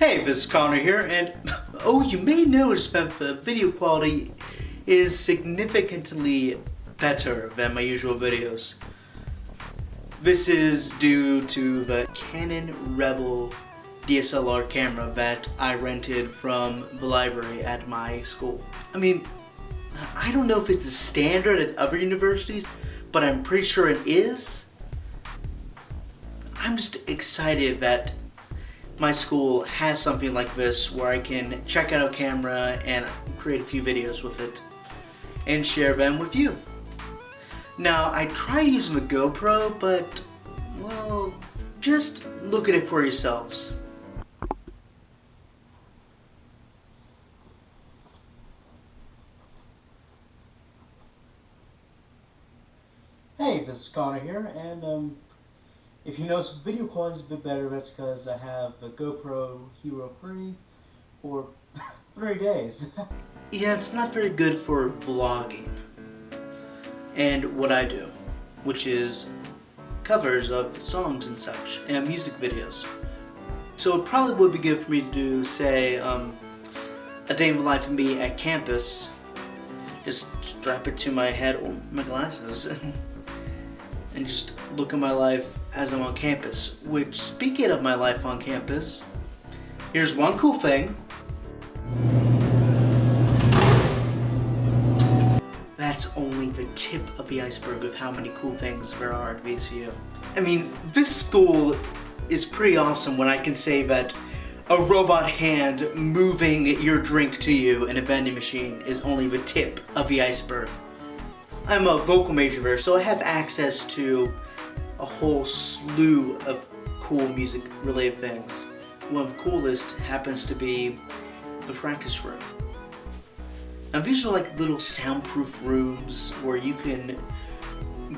Hey, this is Connor here, and oh, you may notice that the video quality is significantly better than my usual videos. This is due to the Canon Rebel DSLR camera that I rented from the library at my school. I mean, I don't know if it's the standard at other universities, but I'm pretty sure it is. I'm just excited that my school has something like this where I can check out a camera and create a few videos with it and share them with you. Now, I tried using the GoPro, but, well, just look at it for yourselves. Hey, this is Connor here, and if you notice the video quality is a bit better, that's because I have the GoPro Hero 3 for 3 days. Yeah, it's not very good for vlogging and what I do, which is covers of songs and such, and music videos. So it probably would be good for me to do, say, a day in the life of me at campus. Just strap it to my head or my glasses and just look at my life as I'm on campus. Which, speaking of my life on campus, here's one cool thing. That's only the tip of the iceberg of how many cool things there are at VCU. I mean, this school is pretty awesome when I can say that a robot hand moving your drink to you in a vending machine is only the tip of the iceberg. I'm a vocal major there, so I have access to a whole slew of cool music related things. One of the coolest happens to be the practice room. Now these are like little soundproof rooms where you can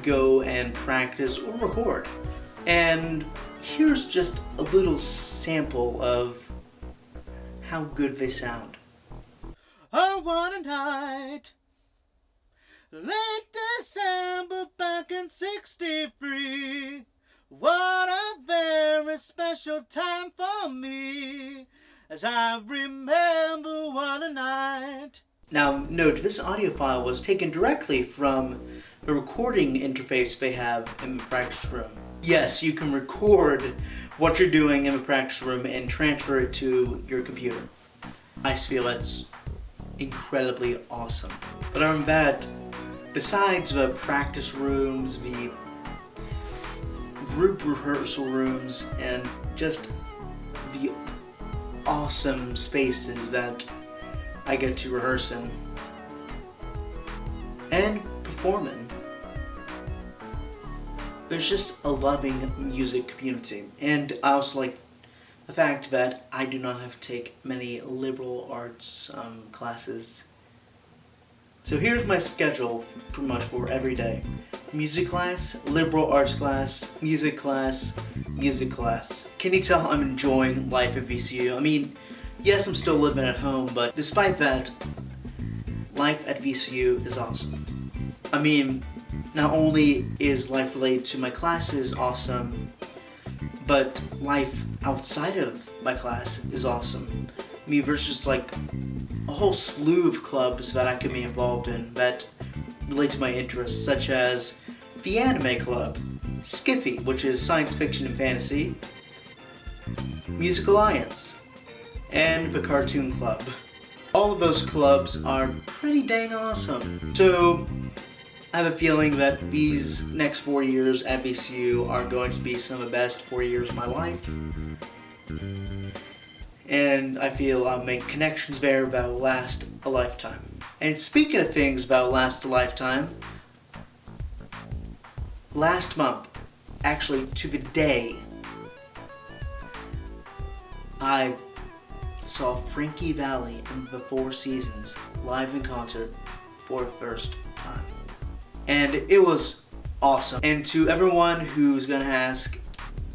go and practice or record. And here's just a little sample of how good they sound. Oh, what a night! Late December back in '63. What a very special time for me, as I remember what a night. Now note, this audio file was taken directly from the recording interface they have in the practice room. Yes, you can record what you're doing in the practice room and transfer it to your computer. I feel that's incredibly awesome. But other than that, besides the practice rooms, the group rehearsal rooms, and just the awesome spaces that I get to rehearse in and perform in, there's just a loving music community. And I also like the fact that I do not have to take many liberal arts classes. So here's my schedule pretty much for every day. Music class, liberal arts class, music class, music class. Can you tell I'm enjoying life at VCU? I mean, yes, I'm still living at home, but despite that, life at VCU is awesome. I mean, not only is life related to my classes awesome, but life outside of my class is awesome. I mean, there's just like a whole slew of clubs that I can be involved in that relate to my interests, such as the Anime Club, Skiffy, which is science fiction and fantasy, Music Alliance, and the Cartoon Club. All of those clubs are pretty dang awesome. So I have a feeling that these next 4 years at VCU are going to be some of the best 4 years of my life. And I feel I'll make connections there that will last a lifetime. And speaking of things that will last a lifetime, last month, actually to the day, I saw Frankie Valli in the Four Seasons live in concert for the first time. And it was awesome. And to everyone who's gonna ask,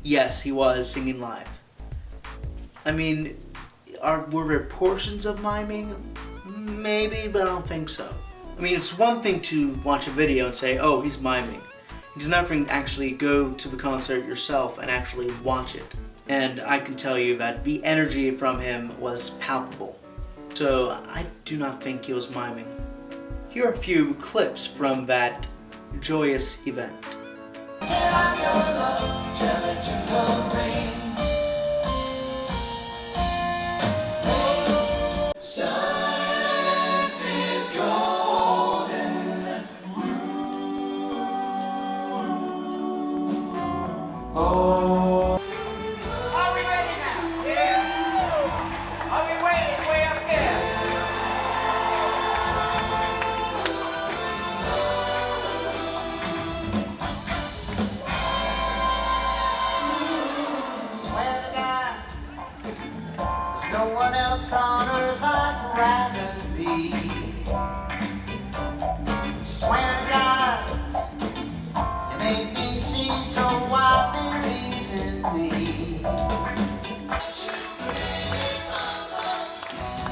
yes, he was singing live. I mean, were there portions of miming? Maybe, but I don't think so. I mean, it's one thing to watch a video and say, oh, he's miming. It's another thing to actually go to the concert yourself and actually watch it. and I can tell you that the energy from him was palpable. So I do not think he was miming. Here are a few clips from that joyous event. No one else on earth I'd rather be. Swear to God, you made me see, so I believe in me.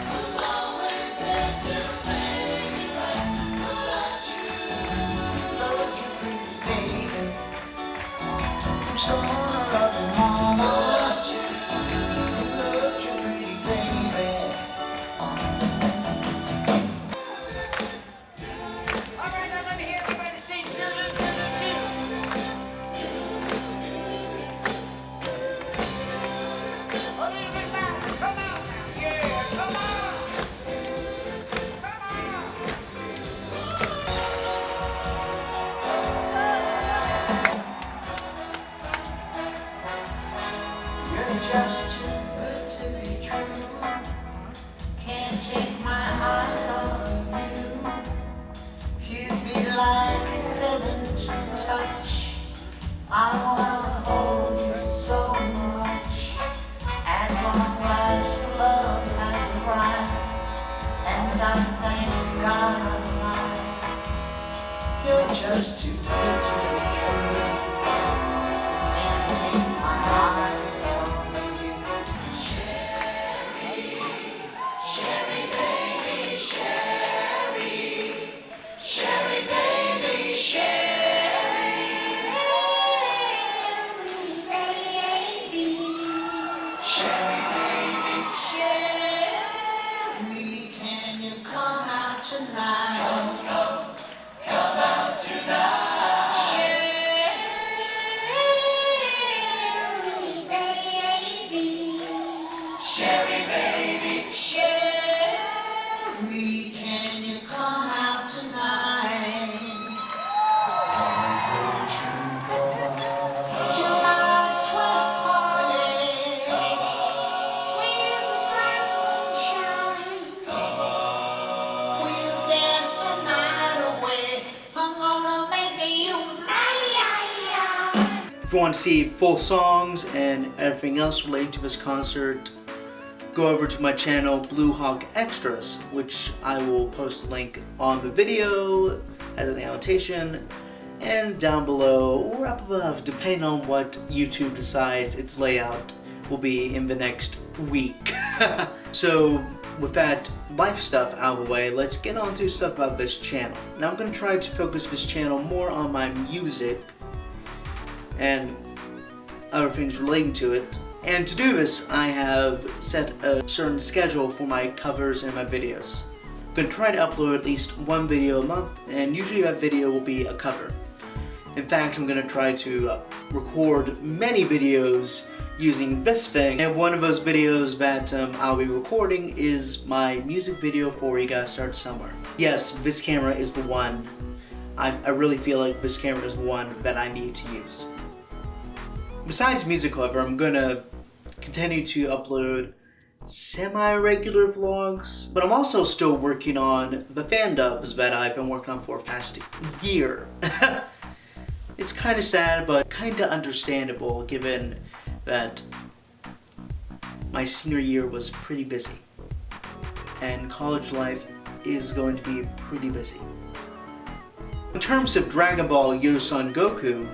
Who's always there to make it right? Love you, baby. Who's gonna love you, mama? Just too good to be true. Can't take my eyes off of you. You'd be like heaven to touch. I wanna hold you so much. At long last, love has arrived, and I thank God I'm alive. You're just too good to be true. Can't take my eyes. If you want to see full songs and everything else relating to this concert, go over to my channel Blue Hawk Extras, which I will post a link on the video as an annotation, and down below or up above, depending on what YouTube decides its layout will be in the next week. So with that life stuff out of the way, let's get on to stuff about this channel. Now I'm going to try to focus this channel more on my music and other things relating to it. And to do this, I have set a certain schedule for my covers and my videos. I'm going to try to upload at least one video a month, and usually that video will be a cover. In fact, I'm going to try to record many videos using this thing, and one of those videos that I'll be recording is my music video for You Gotta Start Somewhere. Yes, this camera is the one. I really feel like this camera is the one that I need to use. Besides music, however, I'm gonna continue to upload semi-regular vlogs, but I'm also still working on the fan dubs that I've been working on for the past year. It's kind of sad, but kind of understandable given that my senior year was pretty busy, and college life is going to be pretty busy. In terms of Dragon Ball Yosan Goku,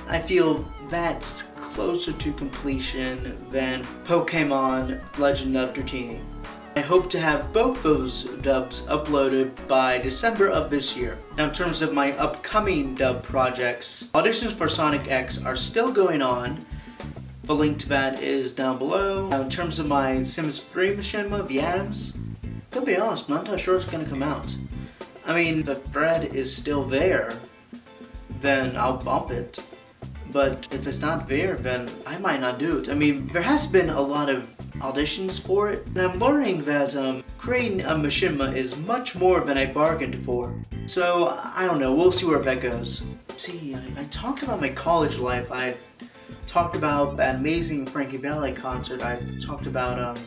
I feel that's closer to completion than Pokemon Legend of Dratini. I hope to have both those dubs uploaded by December of this year. Now in terms of my upcoming dub projects, auditions for Sonic X are still going on The link to that is down below. Now, in terms of my Sims 3 machinima, the Atoms, to be honest, I'm not sure it's going to come out. I mean, if the thread is still there, then I'll bump it. But if it's not there, then I might not do it. I mean, there has been a lot of auditions for it, and I'm learning that creating a machinima is much more than I bargained for. So, I don't know, we'll see where that goes. See, I talked about my college life. I talked about that amazing Frankie Valli concert. I talked about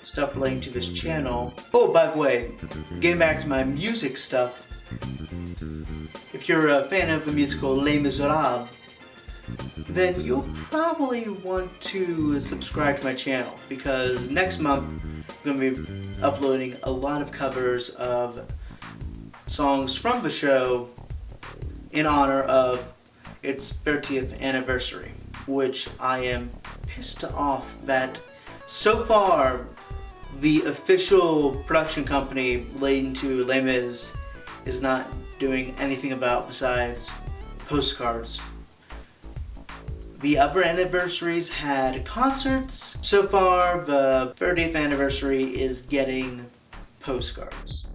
stuff relating to this channel. Oh, by the way, getting back to my music stuff, if you're a fan of the musical Les Miserables, then you'll probably want to subscribe to my channel, because next month I'm going to be uploading a lot of covers of songs from the show in honor of its 30th anniversary, which I am pissed off that so far the official production company relating to Les Mis is not doing anything about besides postcards. The other anniversaries had concerts. So far, the 30th anniversary is getting postcards.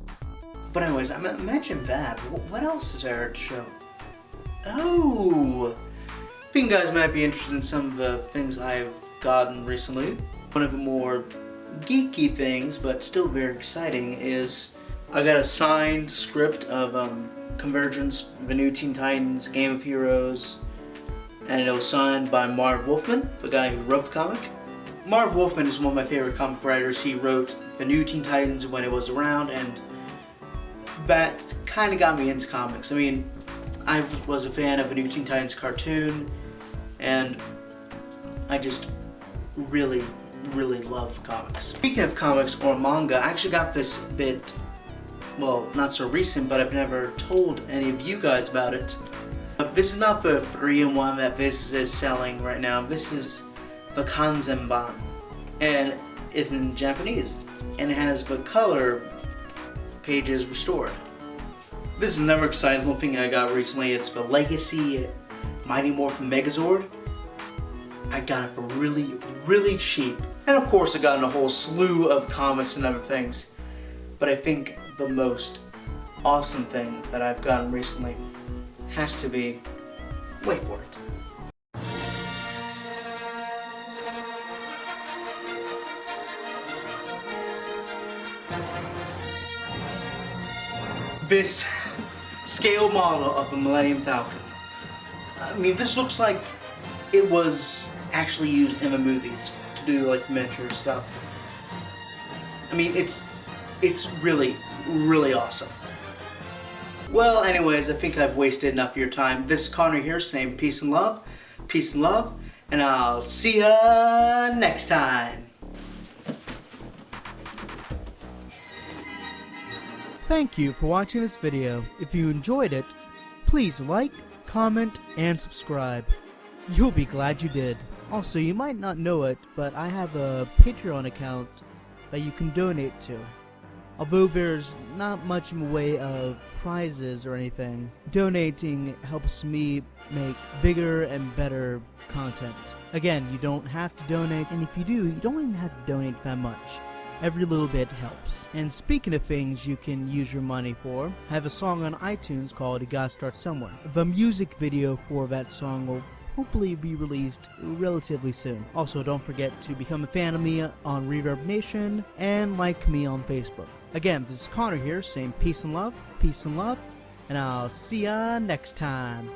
But anyways, imagine that. What else is there to show? Oh! I think you guys might be interested in some of the things I've gotten recently. One of the more geeky things, but still very exciting, is I got a signed script of Convergence, the new Teen Titans, Game of Heroes, and it was signed by Marv Wolfman, the guy who wrote the comic. Marv Wolfman is one of my favorite comic writers. He wrote the new Teen Titans when it was around, and that kind of got me into comics. I mean, I was a fan of the new Teen Titans cartoon, and I just really love comics. Speaking of comics or manga, I actually got this bit, well, not so recent, but I've never told any of you guys about it. This is not the 3-in-1 that this is selling right now. This is the Kanzenban, and it's in Japanese, and it has the color pages restored. This is another exciting little thing I got recently. It's the Legacy Mighty Morphin Megazord. I got it for really cheap. And of course I got in a whole slew of comics and other things. But I think the most awesome thing that I've gotten recently has to be, wait for it. This scale model of the Millennium Falcon. I mean, this looks like it was actually used in the movies to do like miniature stuff. I mean, it's really awesome. Well, anyways, I think I've wasted enough of your time. This is Connor here saying peace and love, and I'll see ya next time. Thank you for watching this video. If you enjoyed it, please like, comment, and subscribe. You'll be glad you did. Also, you might not know it, but I have a Patreon account that you can donate to. Although there's not much in the way of prizes or anything, donating helps me make bigger and better content. Again, you don't have to donate, and if you do, you don't even have to donate that much. Every little bit helps. And speaking of things you can use your money for, I have a song on iTunes called You Gotta Start Somewhere. The music video for that song will hopefully be released relatively soon. Also, don't forget to become a fan of me on Reverb Nation and like me on Facebook. Again, this is Connor here saying peace and love, and I'll see ya next time.